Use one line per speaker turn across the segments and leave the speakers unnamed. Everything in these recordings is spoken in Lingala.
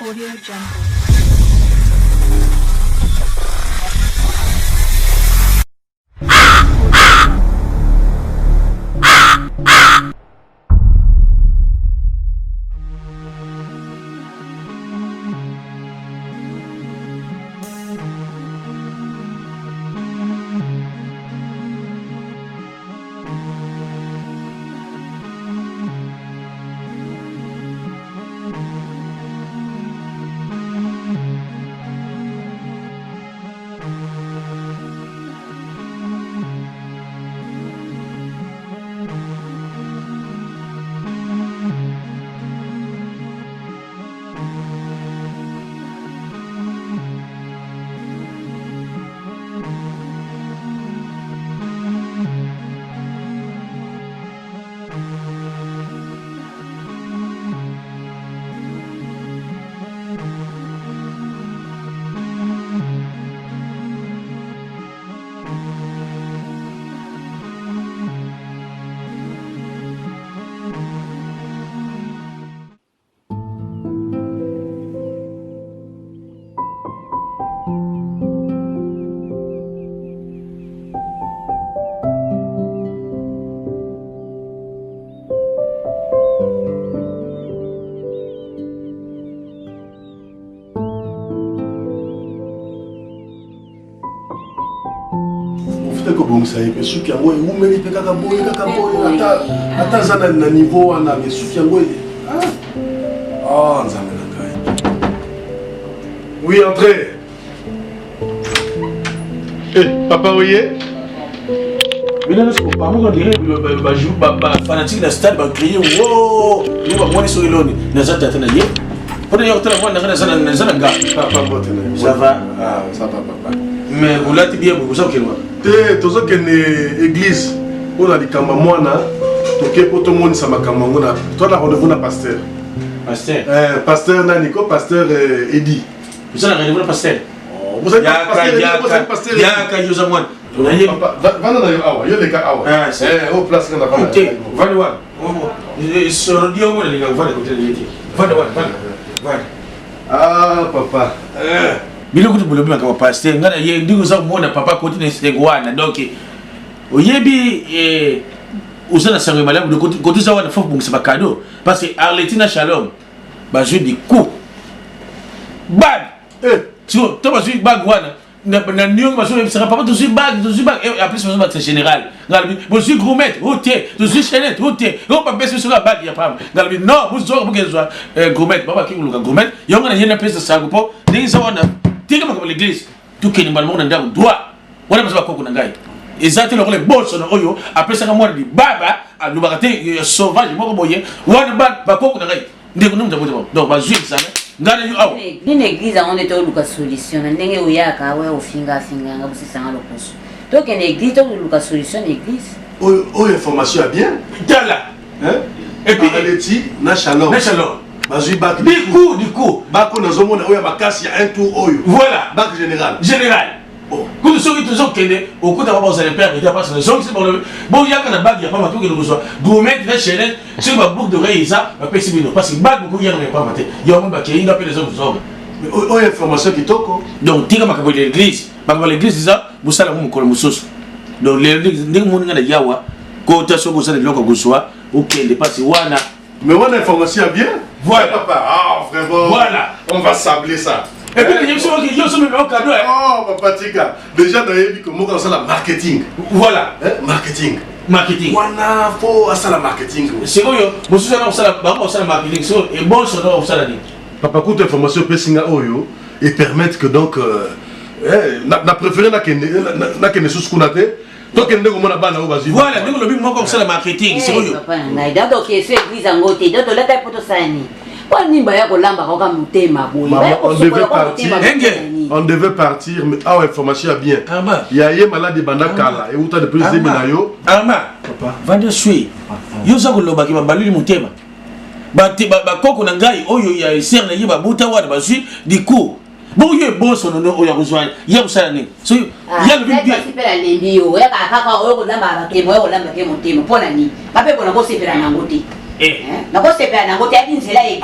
Audio Jungle.
Ça y est, ce qui a moi, où me dit que Kakaboy, attends, ça n'a pas niveau, on a ce qui a moi. Oh, nous avons. Oui, entrez. Eh, papa, oui.
Mais là, par contre, on dirait que fanatique de stade va crier wow, nous va monter sur l'eau, nous allons t'attendre hier. Pendant que tu as moi, ça va.
Ah, ça va, papa.
Mais vous l'avez bien, vous savez quoi?
Tous ceux qui sont l'église, on a dit que moi, tout le monde ça m'a dit toi là rendez-vous na pasteur.
Pasteur.
Pasteur Naniko, pasteur Edi.
Vous avez rendez-vous na pasteur.
Vous avez pasteur.
Il y a qu'à Yosa Moine.
Va dans awa, yo les gars awa. Au place qu'on a pas.
OK, va le voir. Sur Dieu on les gars, va le côté de l'été. Va le voir, va.
Ah papa.
Bilo kutu bulobi makaba pasteur ngana ye ndiko za mona papa continue stegwana donc oyebi usana sangwe malamu de kotu za wana faut bungisa ba cadeau parce que Arletina Shalom ba jeu du coup bag tu vois toi ba jeu bag wana na nyonga ba jeu sera papa tu jeu bag et après c'est général ngalbi bo jeu gourmet oté tu jeu chenette oté on pas baisser sur la bag ya pam ngalbi non vous zo pour que soit gourmet baba ki luka gourmet yonga na yena pesa sango po ndingi za wana tika makaba l'église tout qui nimba monde ndako doit wana bazaba koko na ngai ezate lokole bosso na oyo après ça moi di baba alubakate sauvage moko boye wana ba koko na ngai ndeko numuta bote donc ba juif ça ngana yo awo
ni église on est au luka solution ndenge oyaka we ofinga nga busisanga lokoso donc en église to luka solution église
oh information a bien
tala
et puis Aleti na Shalom bazui bac
du coup
bako nazomona oya makasi ya un tour oyo
voilà
bac général
oh quand ceux qui sont kende au coup d'avoir besoin de père et pas c'est bon yaka na bac ya pas tout que nous soit gourmet na chaîne sur ma boucle d'oreille ça va passer bien parce que bac beaucoup yaka pas maté ya on va qu'il y a appelé les hommes
mais oh information qui toko
donc tika makabo l'église ça vous savez mon kolo mususu donc l'église ndenge mon ngana yawa ko ta so vous savez loko guswa OK dépasse wana
mais on a information bien.
Voilà
papa. Ah vraiment.
Voilà.
On va sabler ça.
Et puis il y a aussi un cadeau.
Oh papa Tika. Déjà dans les comment on fait la marketing.
Voilà. Marketing.
Wana faut à ça la marketing.
C'est quoi yo? Vous savez on ça la marketing so et bon ça on ça la dit.
Papa coûte information pessinga oyo et permettre que donc na préféré na kene sous kunate. Donc il y a bana obazi.
Voilà, nous le bim comme ça le marketing, c'est quoi?
Papa na ida donc c'est église ngote donc la taille poto sani. Kwa nimba ya kolamba kwa mutema boy.
On devait partir mais ah information a bien. Il y a yé malade banda kala et uta de plus de minayo.
Ama papa, vendre sui. Yo za koloba ki babaluli mutema. Ba koko na ngai oyo ya ser na yiba buta wa ba sui du coup. Bon, il y a bon son nom au Yarouzouane, il y a un salé. Il y a le but.
Il y a le but. Il y a le but. Il y a le but. Il y a le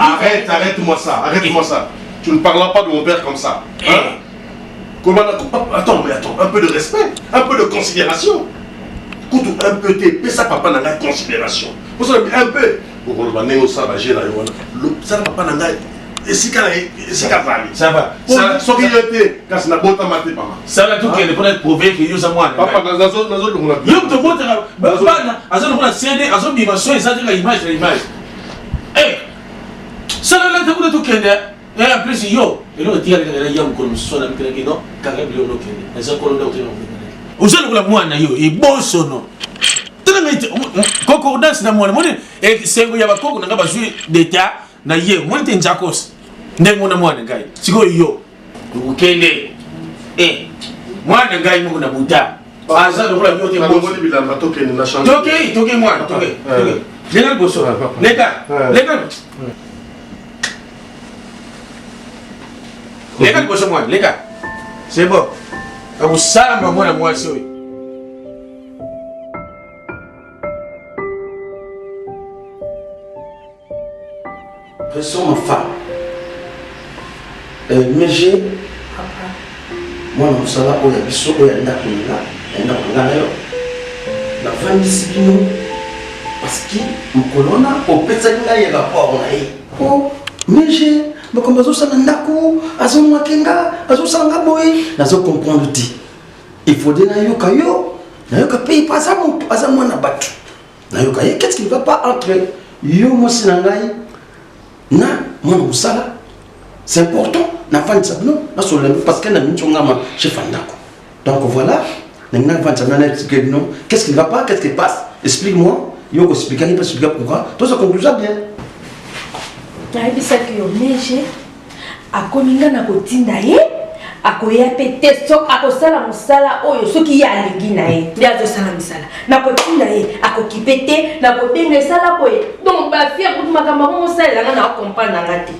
but.
Arrête-moi ça. Tu ne parleras pas de mon père comme ça. Hein? Comment... Attends, un peu de respect, un peu de considération. Écoute, un peu de ça, papa n'a pas de considération. Vous savez, un peu. Pour qu'on va néo ça, j'ai la ça, papa n'a pas. Et si ça va. Ça qui était quand ça n'a pas maté papa.
Ça va tout qu'elle peut être prouvé que nous avons.
Papa dans la zone on a.
Yo te montre azon on a CD azon dimension et ça dit l'image. Eh. Ça là te tout qu'elle et en plus yo et là tu as les yam comme ça na que non quand il y a l'autre et ça qu'on doit au seul pour la mwana yo et bon sono. Concordance na mwana et c'est ngo ya bakoko na ba jouer d'état na ye mwana te njakos ndengo na mwana ngai siko yo ukende mwana ngai mo na buta aza do la yote mo
ngoni bilamba toke na change
toke mwana toke lenga boso leka boso mwana leka c'est bon akusamba mwana mwasi oyo.
Pression ma femme. Mais j'ai papa. Moi non ça là on a biso on a ndakuna la femme discipline parce que mon colonna au pesa nga ya rapport na yi. Oh mais j'ai mais comme ça na ndako azo makenga azo sanga boy nazo comprendre ti. Il faut de na yoka paye pas ça mon na batu. Na yoka qu'est-ce qui ne va pas entre yo mo sinangai na mon musala. C'est important, na fan sabno, na so lembe parce que na minchonga ma chef andako. Donc voilà, na fan sabno na expliquer non, qu'est-ce qui ne va pas, qu'est-ce qui passe? Explique-moi, yo ko expliquer ni pas expliquer pourquoi. Toi ça conclut ça bien.
Na bisa que yo neige a kominga na kotinda ye, a koya pete so a kosala musala oyo soki ya lingi na ye. Ndia zo sala misala. Na kotinda ye, a kokipete, na kobenga sala koye. Donc ba fia ko makamba mo sala na comprendre na ngati.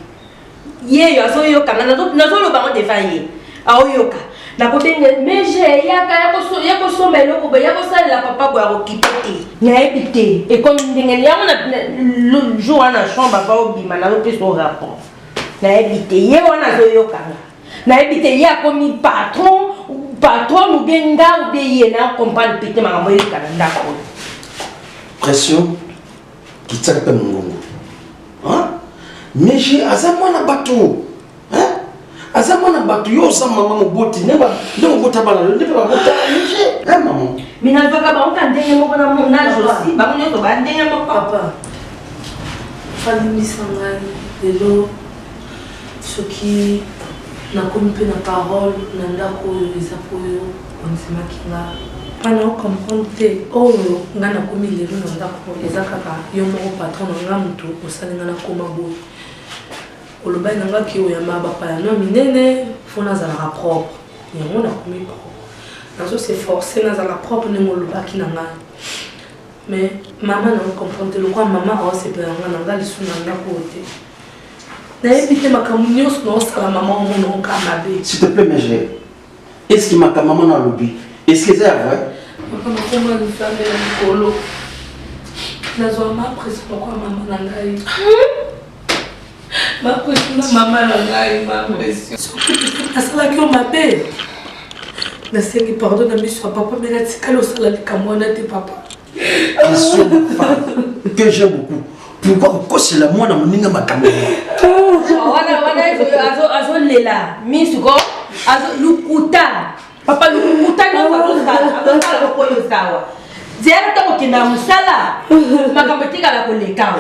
Ye yo aso yo kanga nazo lo bango defaye aoyoka na kotenge meje yaka yako somelo ko ya ko sala papa bo akokipete na ebite e comme ndenge ya mona le jour na chambre ba obima na lo peso rapport na ebite ye wana zo yo kanga na ebite ya ko mi patron ou benga ou be ye na comprendre pete makambo ye kana ndako
Pression qui tsaka pe mungu. Hein? Mais j'ai azamana bateau. Hein? Azamana bateau yo sa maman boti neba donc bota bala ne pas bota j'ai. Hein maman.
Mais na voka ba on kan ndenge moko na monage aussi ba monyo to ba ndenge moko
papa. Fali misanga lelo soki na kompe na parole na ndako eza poyo on se makinga. Pana o comprendre oyo ngana komi lelo na ndako eza kaka yo moko patron na ngamuto osalinga na koma boye. Oloba nanga ki oya mabapa ya no minene fona za la propre. Yango na komi propre. Nazo se forcer na za la propre ne moloba ki nanga. Mais maman na comprendre le quoi maman o se pe nanga lisu na ndako te. Na ebite makamunios no sala maman mo no kamabe.
S'il te plaît mais j'ai. Est-ce que ma maman na lobby? Est-ce que c'est vrai?
Maman comment nous faire le colo. Nazo ma pression quoi maman na ngai. Ma pression maman na ngai ma pression. Asala ki o mabe. Na sengi pardon na miso papa mais na tikalo sala li kamwana te papa.
Question que j'aime beaucoup. Pourquoi c'est la moi na moninga makambo?
Wana azo lela misuko azo lukuta papa lukuta no azo koyo sawa zera ta kokenda musala makambo tikala koleka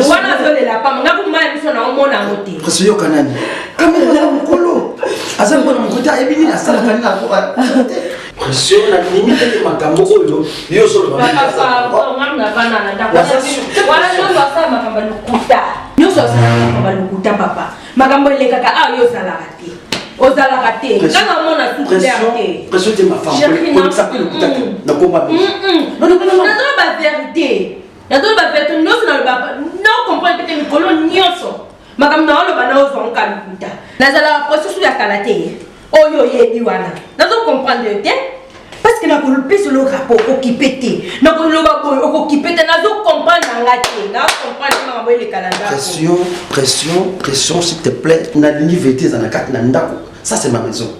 wana azo lela pa ngaku mala biso na omona ngote
parce yo kanani kamera na mukolo aza mbona mukuta ebini na sala kanina ko pression na limite de makambo oyo yo solo ba
papa ngamna bana na ndako wana no basa makambo lukuta yo so sa makambo lukuta papa makambo lekaka a yo sala kati ozala kati kana mona tout vérité
pression de ma femme comme ça peut lukuta na komba
non ba vérité na do ba vérité no na ba no comprendre que mikolo nyoso makambo na lo bana ozonka lukuta nazala processus ya kalate oyo yebi wana nazo comprendre te parce parce que na kolpe sur le rapport occupé te na koloba boy occupé te na zo comprendre ngati na comprendre ma boy le calendrier
pression s'il te plaît na liberté za na kat na ndako ça c'est ma maison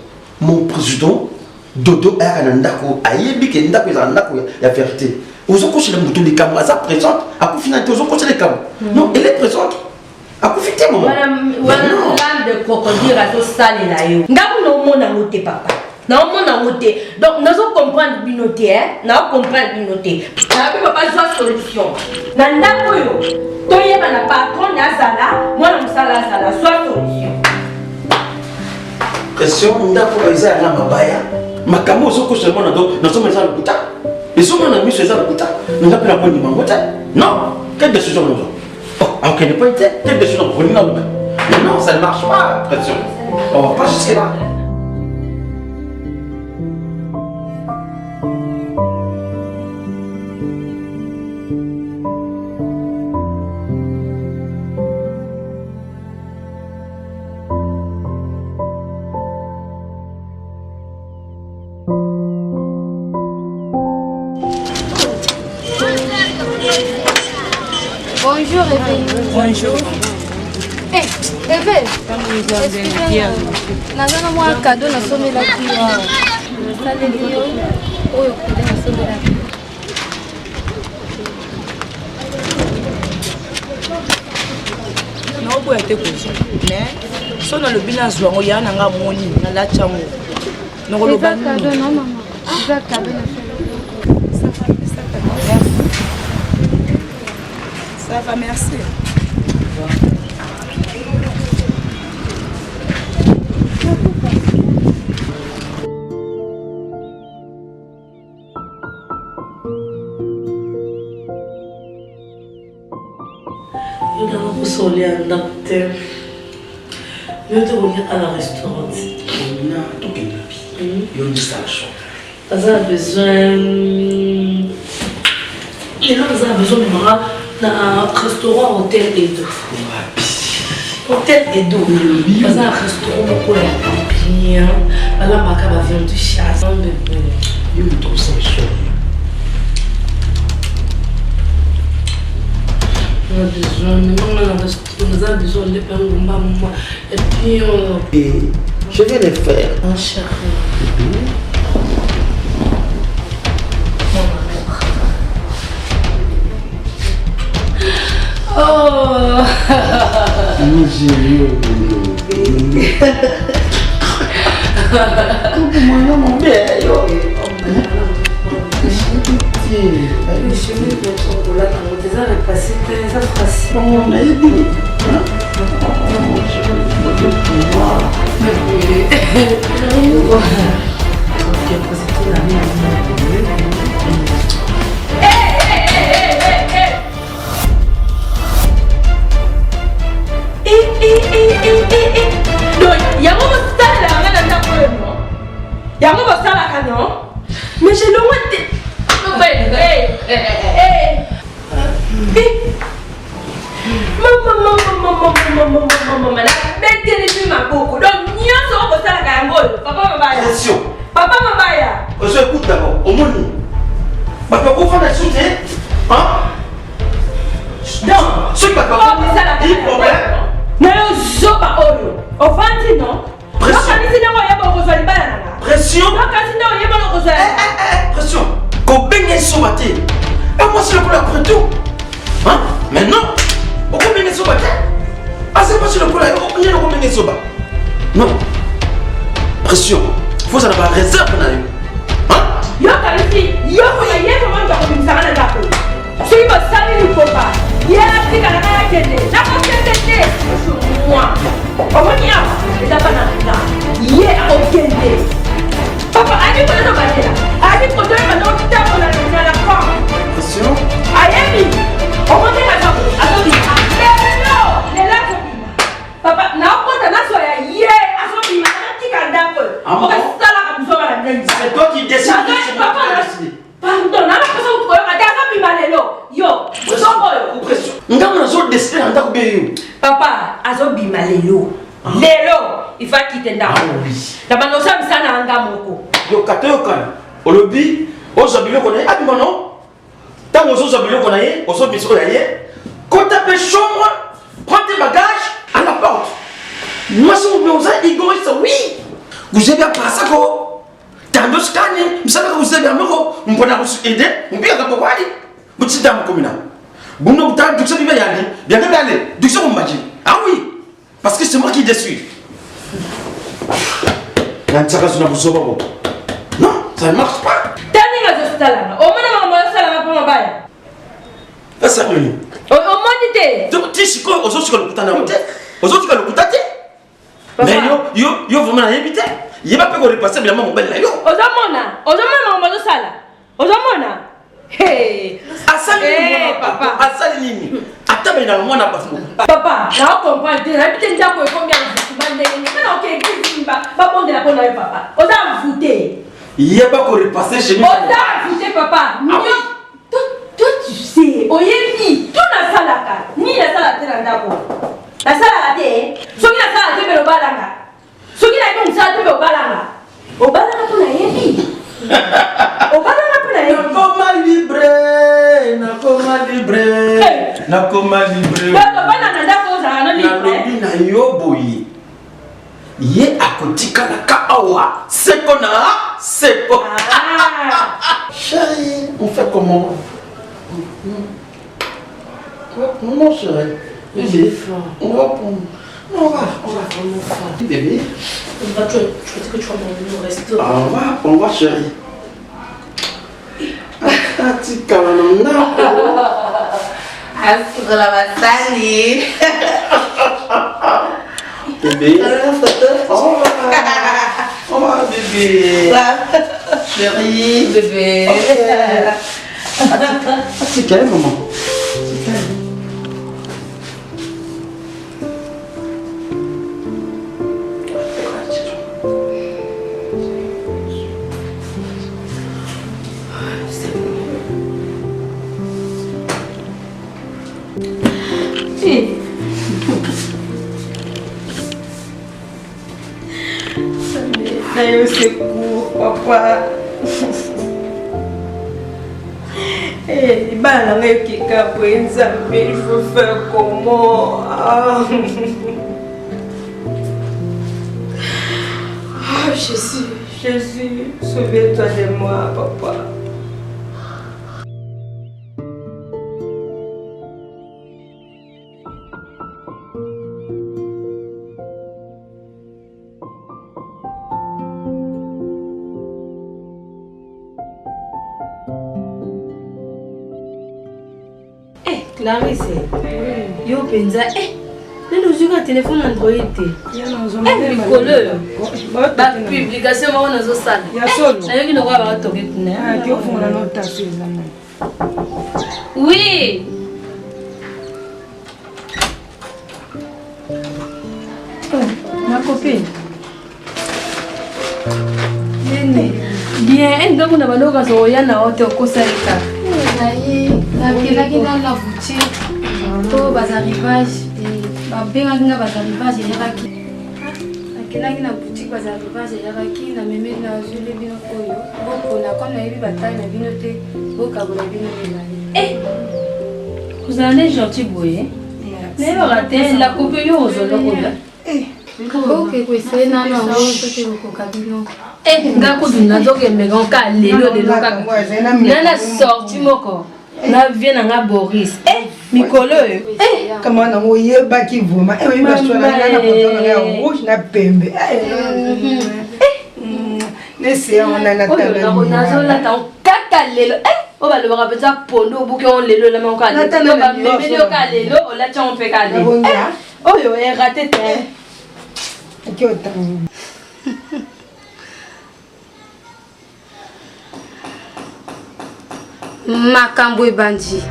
mon président dodo aka na ndako ayebi ke ndako za ndako ya vérité ozo ko chez le mutu likambo za présente akufina te ozo ko chez les kambo non elle est présente akufite maman
voilà l'âme de crocodile à to sale la yo ngaku no mona ngote papa na mona ngote donc nous comprendre binoté hein na comprendre binoté na pe papa zo solution na ndako yo to yeba na patron ya zala mwana musala zala soit solution
pression ndako eza na mabaya makambo ozo ko seulement na so meza lokuta et so na miso eza lokuta nga pe na ko ni mangota non quelle décision nous on ne connaît pas été quelle décision pour nous non ça ne marche pas pression on va pas jusque là.
Bonjour, Eve.
Bonjour.
Eh, Eve. Nazana moi un cadeau na somela ki wa. Saleli yo. Oyo kude na somela.
Non, vous êtes cousin. Mais, si on a le bilan, on y a un moni, on a la chambre. Non,
le cadeau, non, maman. Je veux cadeau na
ça va, merci.
Je vais vous soler un docteur. Je vais vous dire à la restaurant. Vous avez besoin. Et là, vous avez besoin de moi dans un restaurant, hôtel et d'eau. Hôtel et d'eau. Vous avez un restaurant pour la bien. Voilà, ma cave viande de chasse.
Je me trouve ça chaud.
On a besoin de pain de maman. Et puis,
et je vais les faire.
Mon chéri. Oh!
Mon bébé.
Le chemin de chocolat, on déjà repassé très facile.
On a aidé.
Mais je le vois.
Papa Mabaya. Écoute d'abord, au monde. Papa, pourquoi on a sauté? Hein? Non, ce qui va pas il problème.
Non, pression.
Pression. Et moi, c'est le coup après tout. Hein? Mais non. Pourquoi bien soba? Ah, c'est pas sur le coup là. Non. Pression. Il faut ça avoir réserve. Hein?
Yo, Kalifi, yo, il y a vraiment de la communauté. Si vous savez, il ne faut pas. Il y a un petit canard qui est né. La prochaine moi. Comment il y a? Les apanats. Il y a aucun dé. Papa, allez, vous êtes au bâtiment là. Allez, vous êtes au bâtiment là.
Pression.
Allez, on monte la chambre. Attendez. Il est là, papa, n'a pas de soya. Yeah, à son bima. Un petit canard. On va se faire la maison à la grande.
C'est toi qui décides.
Pardon, on a l'impression que vous avez yo,
pression. Nous décidé
papa, azo bima lelo. Lelo, il faut quitter ndako.
Ah oui.
Na banosa bisana anga moko.
Yo katoyo kan. au lobby, aux habillés qu'on a, non? Tant aux habillés qu'on a, aux habillés qu'on a, quand tu as chambre, prends tes bagages à la porte. Moi, si vous voulez, Igor, oui. Vous avez pas ça, quoi. T'as un scanner, vous savez que vous avez un mot, on peut nous aider, on peut aller pour aller. Vous êtes dans le communal. Vous n'avez pas de ça, bien aller, bien aller. Du ça, on m'a dit. Ah oui, parce que c'est moi qui décide. Non, ça ne marche pas.
Tani nga zosala. O mona mama sala na poma baya.
Ça sérieux.
O monite.
Donc tu sais quoi, aux autres le kutana monte. Aux autres le kutate. Mais yo vraiment na éviter. Il va pas repasser bien mon belle là yo.
Ozomona mama zosala. Ozomona. Hey.
Asali papa, asali nini? Ataba ina mwana bafu.
Papa, na comprendre te, na bitende ko e combien de bandele. Kana OK kizimba, ba bonde la pona papa. Oza mfute.
Il va pas repasser chez nous.
Oza mfute papa. Toi tu sais, oyebi, tout na salaka. Ni na sala te na ndako. Na sala te, soki na sala te be balanga. Soki na ko sala te be balanga. Obalanga to na yebi. Obalanga to na yebi.
Nakoma libre.
Papa na ndako za na libre.
Na yoboyi. Ye akotika na kaawa. Seko na seko. Chérie, on fait comment? Non, chérie. Bébé, on va prendre. On va vraiment faire. Bébé.
Tu veux que tu vas manger au restaurant.
On va, chérie. Atika na
Asukula basali.
Bébé. On va, bébé. Chérie.
Bébé.
Atika, maman.
D'ailleurs, c'est court, papa. Eh, je veux faire comment? Jésus, souviens-toi de moi, papa.
Clarisse, yo penza, neno zuka téléphone Android te. Ba publication ba wana zo sala.
Ya solo.
Na yoki no kwa ba to kitne.
Ah, tu ofonga na notation ezana.
Oui.
Ma copine. Bien, donc on a baloka zo yana ote okosalika.
nakelaki dans la boutique po bazarrivage babengaki nga bazarrivage eyakaki nakelaki na boutique bazarrivage eyakaki namemeli nazwile bino oyo bopona comme nayebi batali na bino te bokabola bino mibale
Ozala ne gentil boye. Nayebaka te la coupe yo ozolokola.
okeko eseye nano yango soki okoka bino
Nga kudu nazokembeka oka lelo kaka. Nana sorti moko. Na vie na nga Boris. Mikolo oyo.
Kama na oyebaki vuma. Oyeba sona na poto na rouge na pembe. Nesi on a na tala.
Oyo nazolata kaka lelo. O balobaka peza pondo obuki on lelo la manka lelo. Ba memeli oka lelo olati on pe ka lelo. Oyo raté te.
Kiota.
makambo ebandi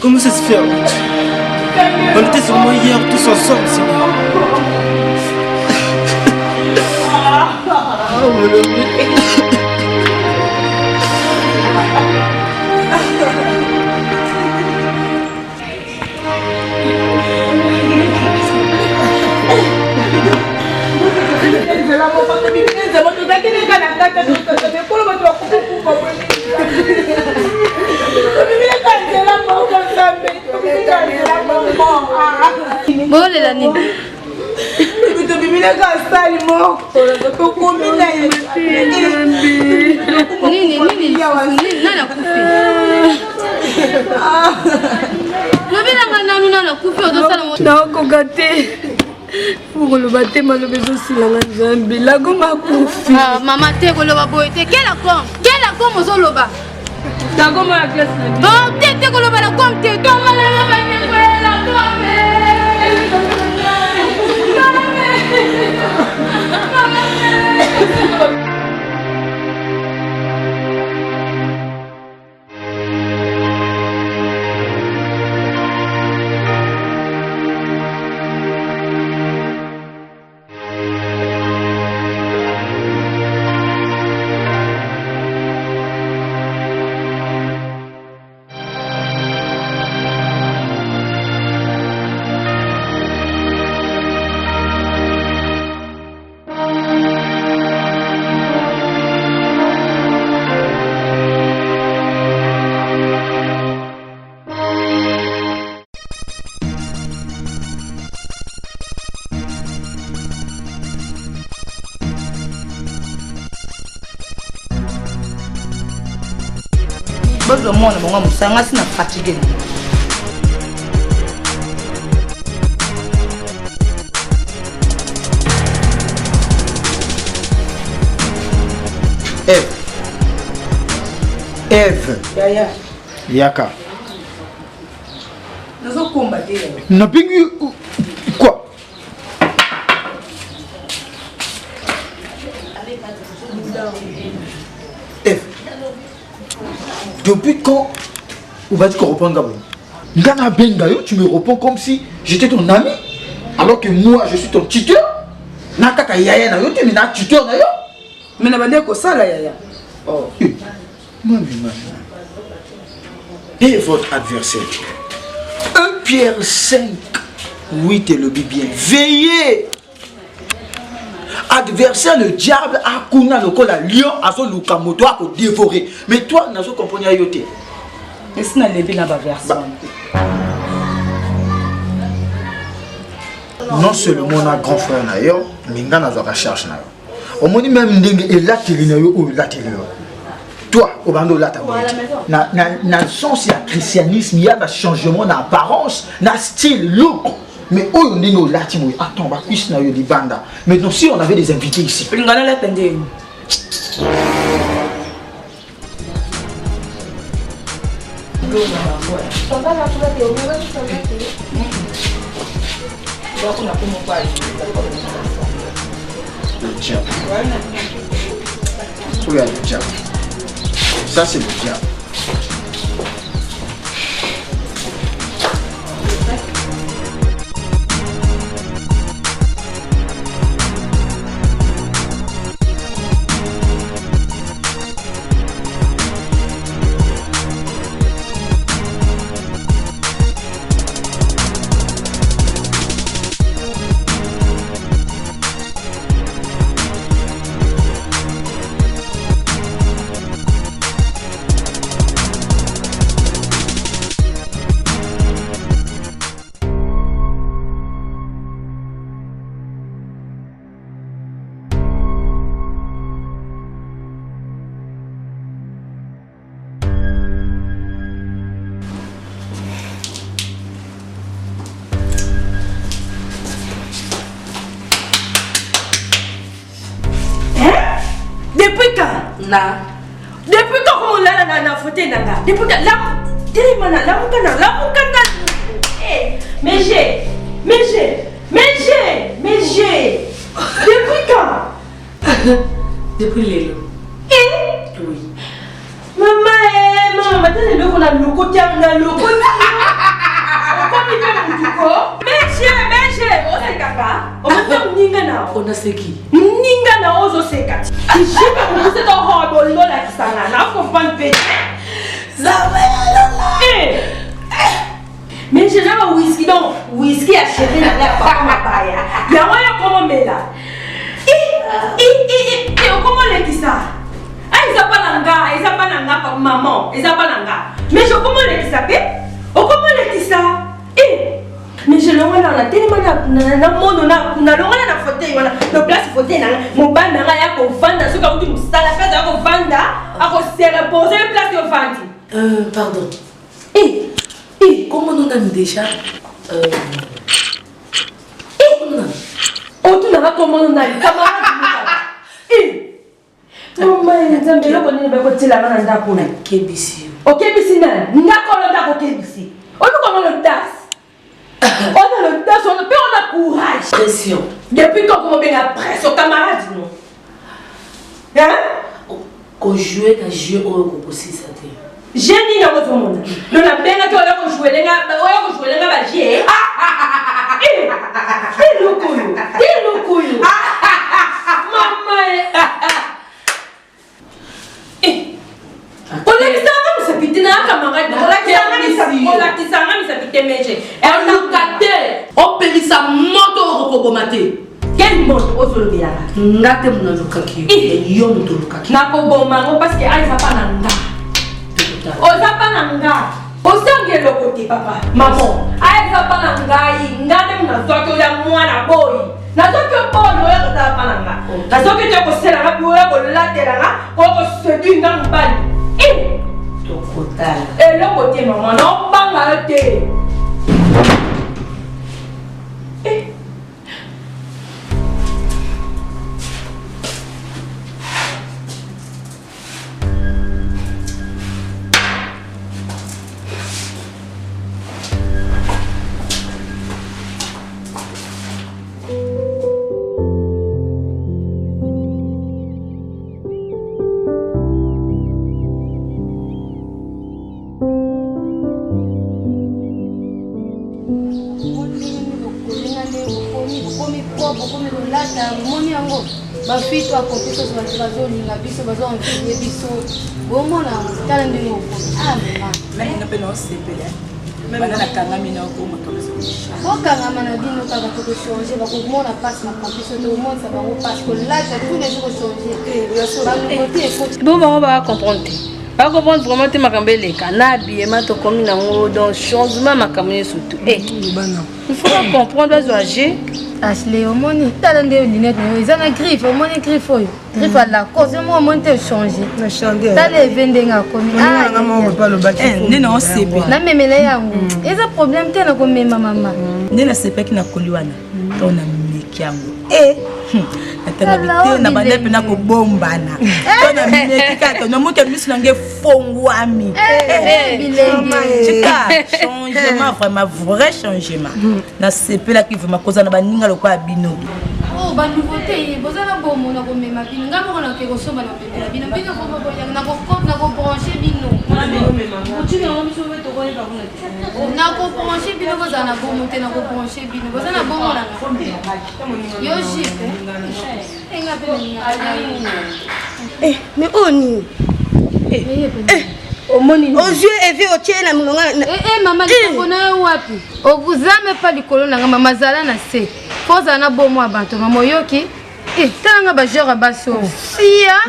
Comment ça se fait? On était sûrement hier tous ensemble, c'est bon.
bolela nini nani akufi lobelanga nanu nani akufi ozosala
nakoka te koloba te maloba ezosilanga nzambe lagoma akufi
mama te koloba boye te kela com ozoloba
lagoma ya klase na
te koloba na com te
Le monde, mon ça m'a fatigué.
Eve. Yaka.
Nous avons combattu.
N'a pas eu quoi? Eve. Depuis quand on va dire qu'on reprend Gabon? Ngana Bengayo, tu me réponds comme si j'étais ton ami, alors que moi je suis ton tuteur. Nakaka yaya na yo, tu es tuteur na yo.
Mais na bande ko sala yaya. Oh.
Mami. Et votre adversaire 1 Pierre 5, 8 et le bien. Veillez. Adversaire, le diable a kuna le col à lion à son lukamoto à dévorer. Mais toi, n'a pas compris à yoté.
Est-ce que tu as la version?
Non seulement on a grand frère d'ailleurs, mais on a la recherche. Au moins même et là tu es ou là tu es. Toi, au bando là tu as. Dans le sens il y a christianisme, il y a un changement d'apparence, dans style, look. Mais où on est là, attends, on va plus dans les bandes. Maintenant, si on avait des invités ici.
On va l'attendre.
Le diable. Regarde le diable. Ça, c'est le diable.
Depuis quand on l'a na fauteuil nanga. Depuis quand là, télémana, là mukana. Mais j'ai. Depuis quand?
Depuis les lots.
Oui. Maman, maintenant le qu'on a le côté, ndako. Meche, osekaka. Omata mninga nao.
On a ce qui.
Mninga nao ozoseka. Ishiba mukuse to hobo lola kisanga. Na comprendre pe. Mais j'ai jamais whisky à chérie na la papa mabaya. Ya moyo comment mela. Comment les qui ça? Ah, ils ont pas nanga maman, ils ont pas nanga. Mais je comment les qui ça pe? Comment les qui ça? Mais je l'envoie dans la télé na monde na l'envoie na fauteuil voilà. Le place fauteuil na mon ban na ya ko vanda ce que tu ça la place ya ko vanda a ko se reposer le place yo vandi.
Pardon. Comment on a déjà
oh tu n'as comment on a maman nzambe loko nini ba ko tila na ndako na
KBC.
KBC na ndako na ndako KBC. On nous comment le das. On a le das, on a courage.
Pression.
Depuis quand on met la pression camarade non. Hein?
Qu'on jouait dans jeu au aussi ça te.
Génie dans votre monde. Nous la peine que on jouer les gars, on jouer les gars ba jé. Maman. On a dit ça ça pite na camarade. On a dit ça pite méje.
On a gâté. On périt sa moto au kobomate.
Quel monde ozolobela
ngate muna lukaki. Yo muto lukaki.
Na koboma parce que aiza pa na nga. Oza pa na nga. Osange le côté papa. Maman, aiza pa na ngai, ngate muna zoki ya mwana boy. Na zoki boy oya kota pa na nga. Na zoki te ko sela nga boya ko latela nga, ko sedu nga mbali.
Tokotala.
Le côté maman, non banga te.
bafito akompisa bazolinga biso bazoenfile biso bomona tala ndenge
nalinga mpe naosepela bana nakangami
bokangama na bino kaka tokochange bakomona mpasi makambo biso tokomonisa bango mpasi kolata tous les jours ochange banouveauté efoti
bo bango bacomprendre te bacomprendre vraiment te makambo eleka na abiyema tokomi nango donc changement makambo nyonso tu il faut comprendre bazwa age
Ashley, omoni tala nde lunette nayo eza na griffe omoni griffe oyo griffe à la cause moi omoni te changer tala evende nga komi
nde naosepela
namemela yango eza problème te na komema mama
nde nasepelaki na koli wana to na meki yango natala bite na banda mpe nakobombana to na meki kaka namoki miso nange efongwami tika changement vraiment vrai changement nasepelaki vraiment koza na baninga lokola bino
banouveauté bozala bomona komema bino nga moko nakoki kosomba na pepela bino bino nakobranche bino nakobranche bino kozala na bomo te nakobranche bino boza na bomo nanga yo jipe enga pe
mais oni omoni ozwe evi otie na milonga
mama likongo na yo wapi okuzame pa likolo nanga mama zala na se poza na bomo ya bato mama oyoki talanga bajore basi oyo fia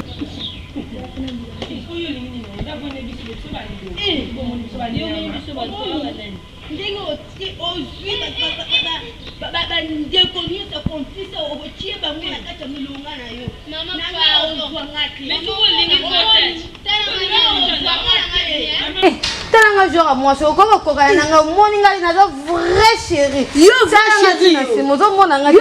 ndenge ozwi bandeko nyonso komplise okotie bango na kati ya milonga na yo
talanga genre mwasi okoka kokala nanga omoni ngai naza vrai chéri ozomona ngai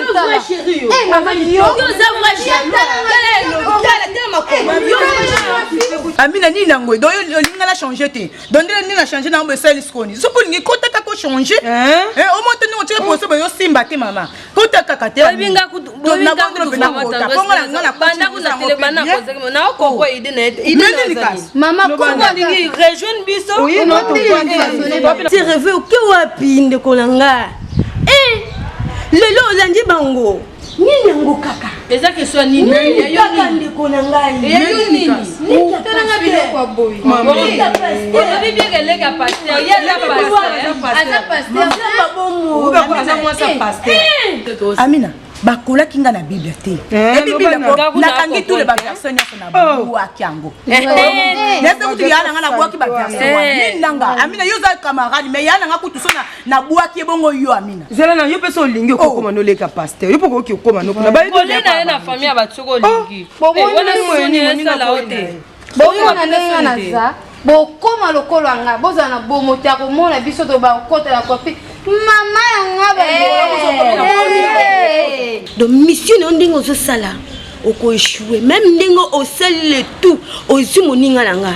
amina nini nango do olinga na changer te dondela nini na changer nango esali sikoni sopo olingi kota kaka changer omonte ndenge otiki pose boyo simba te mama kota kaka te
mama
rejoindre biso
ti reve oke wapi ndeko na nga
lelo olandi bango nini yango kaka
eza question nini
kaka ndeko na ngai
nini tala biloko boy obi biekelega pasteur yeza pasteur
Amina bakolaki nga na Bible te. Bible nakangi tous les versions nyonso na bwaki yango. Nese kutu yana nga na bwaki ba version wana. Nanga Amina yo za camarade mais yana nga kutu so na bwaki ebongo yo Amina.
Zela na yo peso lingi okoma no leka pasteur. Yo poko okoma no na ba
ko lena na famille abatsoko lingi. Wana mweni esa la hote.
Boyona nenga na za bokoma lokolo anga bozana bomota komona biso to ba kota ya kopi mama yanga ba
donc mission on dingo zo sala oko échouer même ndingo au sel le tout ozu moninga nanga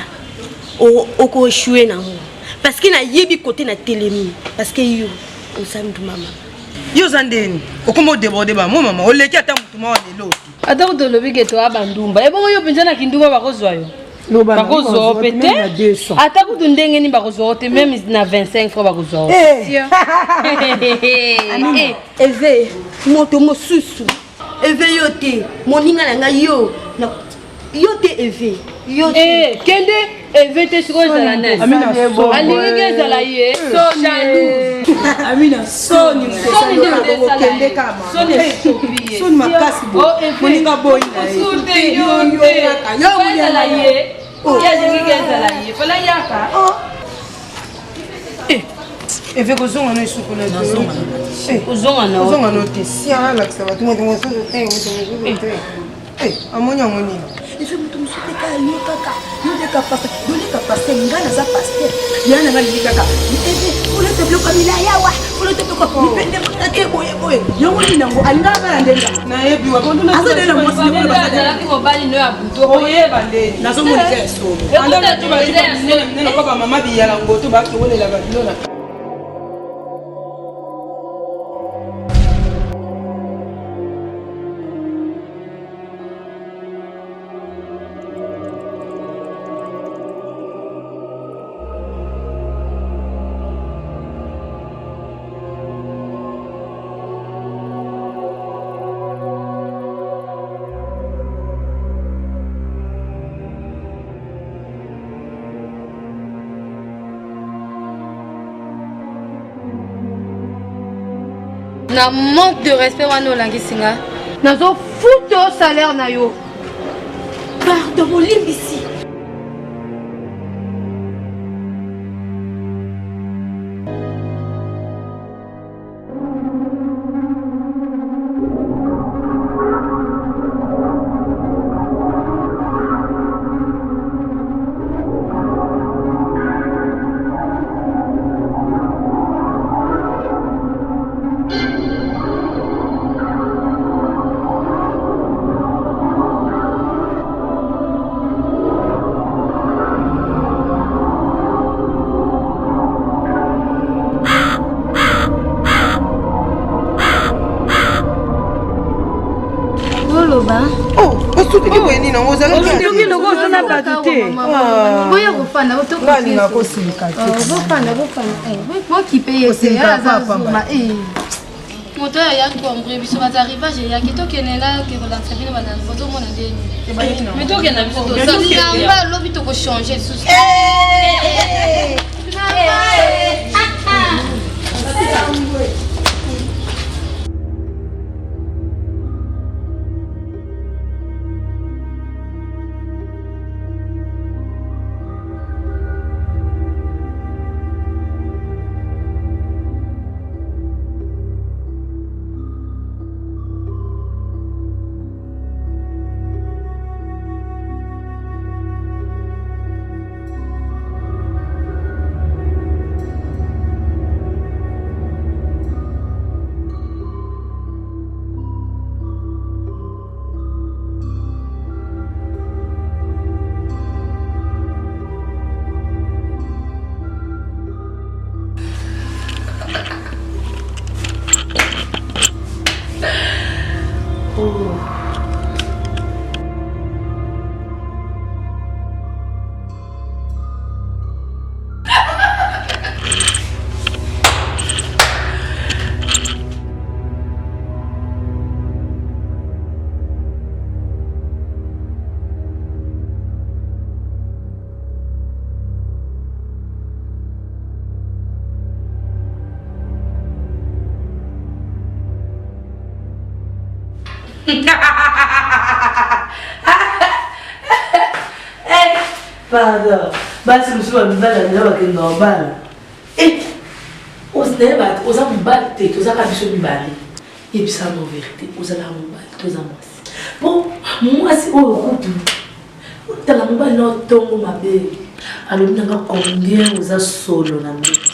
oko échouer nango parce que na yebi côté na telemi parce que yo osamdu mama yo zandeni okomo déborder ba mama oleki ata mutuma wa lelo
ata ko dolobi ke to abandumba ebongo yo penjana kindumba bakozwa yo bakozwa peut-être ata kutu ndenge ni bakozwa te même na 25 francs bakozwa
eve moto mosusu eve yo te moninga na ngai yo te eve yo te
kende eve te siko ezala nani alingi ezala ye
Amina soni
kende kama
soni makasi moninga boy
yo ezala ye alingi ezala ye fala yaka
eve kozonga no isuku na
ozonga
no te sia la kisaba tu moto mosusu te amonya ngoni eve moto mosusu ka yo kaka yo de kapasta ngana za pasteur yana ngani kaka eve ole te bloka mila yawa ole te bloka mpende makate boye yo ngoni nango alinga kana ndenga na yebi wa bondo na azo dela mwasi ne ba
za ki mobali no ya buto
oye bande nazo moni ka so anda tu ba ne ko ba mama bi yala ngoto ba ki wole la ba bilona.
Na manque de respect wana olangisinga nazo futo salaire na yo
Pardon bolimbisi
moto ya kombre biso bazarrivage ya kitokene la ke kolansa bino bana bozomona ndeni
mais tokenda biso
tozamba lobi tokochanger susu
Pardon. Basi msuba mbala ndio bakenda obala. Osneba, oza mbala te, toza kabiso mbala. Yebisa no vérité, oza la mbala, toza mwasi. Bon, mwasi oyo kutu. Tala mbala no tongo mabe. Alors nanga combien oza solo na miti.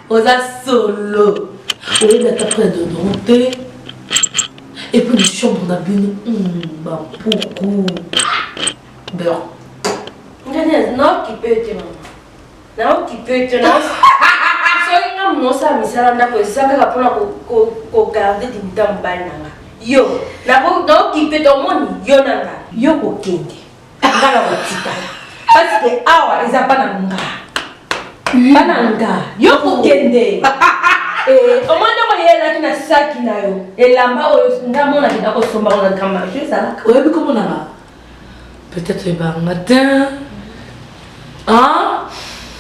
Oza solo. Oui, mais après de monter. Et puis les chambres d'abîme, bah beaucoup. Beurre.
Non, qui peut être non, qui peut être non. Soki nga mosa misala ndako esaka pona ko garder dimita mbali nanga. Yo, na qui peut omoni yo nanga. Yo ko kende. Ngala kotika. Parce que awa eza bana nga. Bana nga. Yo ko kende. Omwana ko yela kina saki nayo. Elamba oyo ndamona kidako somba ona kama. Je ça.
Oyebi comment on a? Peut-être un matin. Ah,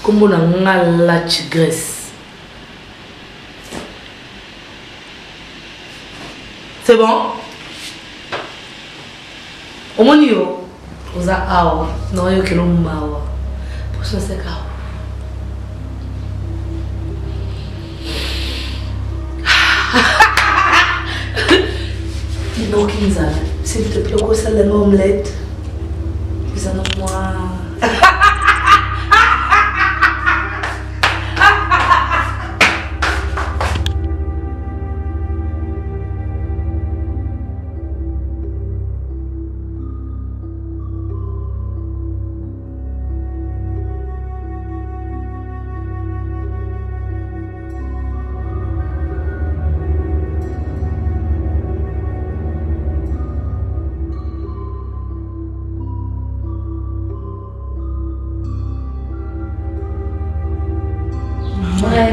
comment on a la tigresse. C'est bon? Au moins, yo, vous avez awa. Non, yo, que l'on m'a awa. Pour ça, c'est grave. Donc, s'il te plaît, on s'en l'omelette. Vous en avez moi.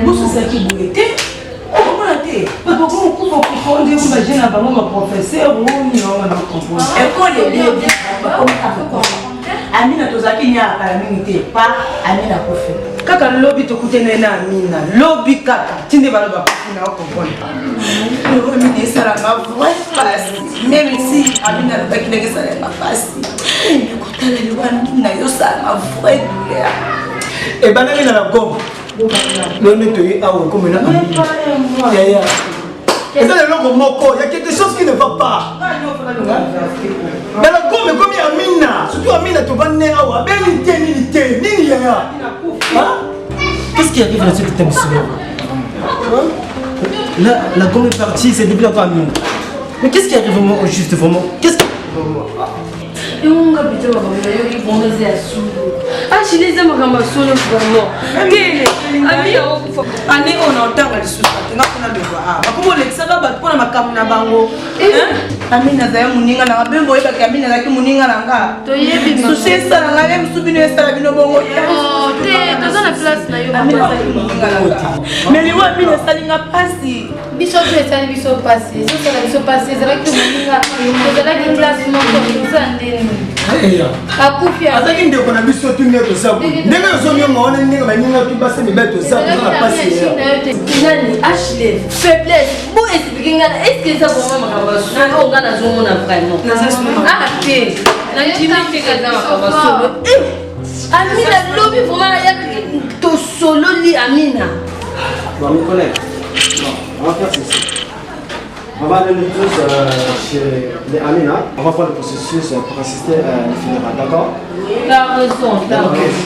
Musu saki boete. Comment te? Pourquoi on coupe on dit que j'ai un professeur ou non na comprendre. École bien. Amina tozaki nya kala mingi te pa Amina kofe. Kaka lobby to kutene na Amina. Lobby kaka tinde baloba na comprendre. Yo mi di sala ma vrai face. Même si Amina lobaki ndenge sala ma face. Mais kotala le wana na yo sala ma vrai douleur. Et banani na la gomme. Non, ne te dis pas comme là. Et ça, il y a quelque chose qui ne va pas. Mais la gomme, comme il y a Amina, surtout Amina, tu vas naître à qu'est-ce qui arrive à cette émission? Là, la gomme est partie, c'est depuis longtemps Amina. Mais qu'est-ce qui arrive vraiment au juste vraiment? Qu'est-ce qui arrive vraiment?
Yo nga bito ba yo ki bondeze ya sulu. Ah chileze makamba sulu vraiment. Kele. Ami yo kufa.
Ane ona otanga lisusu nga kuna beba ah. Bakumo lekisaka bat pona makamu na bango. Amina za muninga na bembo yeba ki Amina za ki muninga na nga.
To yebi
susi sala nga même subino esala bino bongo.
Oh, te toza na place na yo
Amina za ki muninga na nga. Mais liwa Amina sali nga pasi.
Biso pe sali biso passé. So sala biso passé, zala ki muninga. Zala ki classe moko nzandeni. Akufi
azaki ndeko na biso tu ndeko sabu ndenge ozonionga wana ndenge baninga tu basi mibeto sabu na pasi
nani Ashley faiblesse bo expliquer ngana est-ce que ça vraiment makabasu na onga na zomo na vraiment ah te na jimi fika na makabasu Amina lobby vraiment ya to solo li Amina
bon mes collègues on va faire ceci. On va aller tous chez les Amina. On va faire le processus pour assister à la funérailles, d'accord?
T'as raison, t'as raison.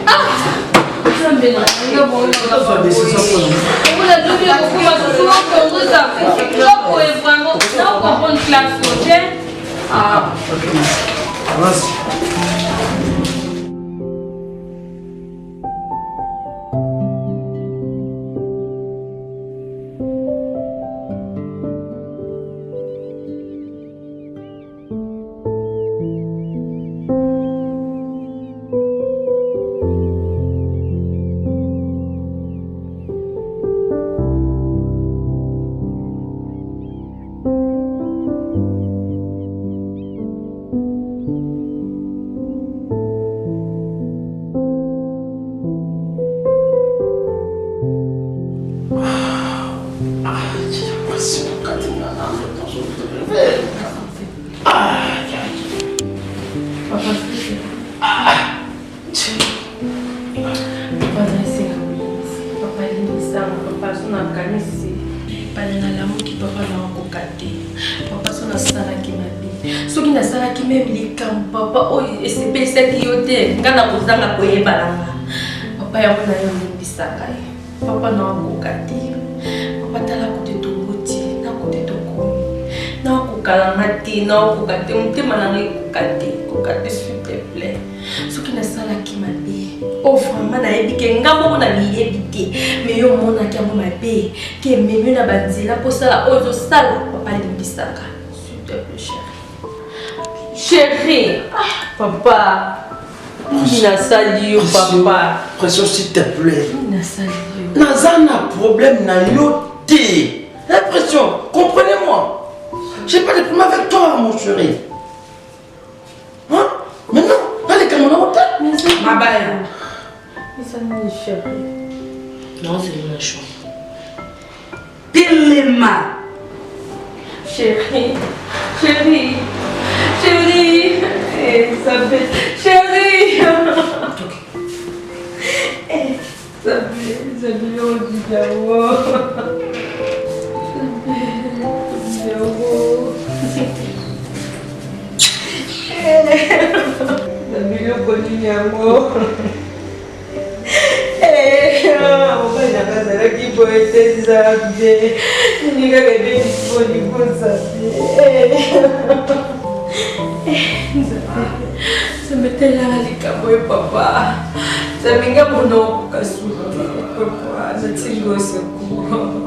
Ah! C'est bien. On va décision pour nous. On va donner beaucoup de choses pour nous après. Là, pour vraiment, là, on va prendre classe, ok? Ah.
Vas-y.
même likambo papa oyo esepesaki yo te nga na kozanga koyebalanga papa yango na yo limbisaka ye papa na wakoka te papa tala kote toboti na kote tokomi na wakokalanga te na wakoka te motema nanga ekoka te s'il te plaît soki nasalaki mabe o vraiment nayebi ke nga moko na miyebi te me yo omonaki yango mabe ke ememi na banzela mposala oyo ozosala papa limbisaka s'il te plaît chérie papa nasali yo papa
pression s'il te plaît
nasali yo
naza na problème na yo te l'impression comprenez-moi j'ai pas de problème avec toi mon chéri hein maintenant allez comme on a hôtel
mabaya isana chérie non c'est une chambre Telema chérie chérie chérie ça fait chérie ça fait on dit d'abord ça me t'a likambo papa ça minga mono kasuka papa na tingo seku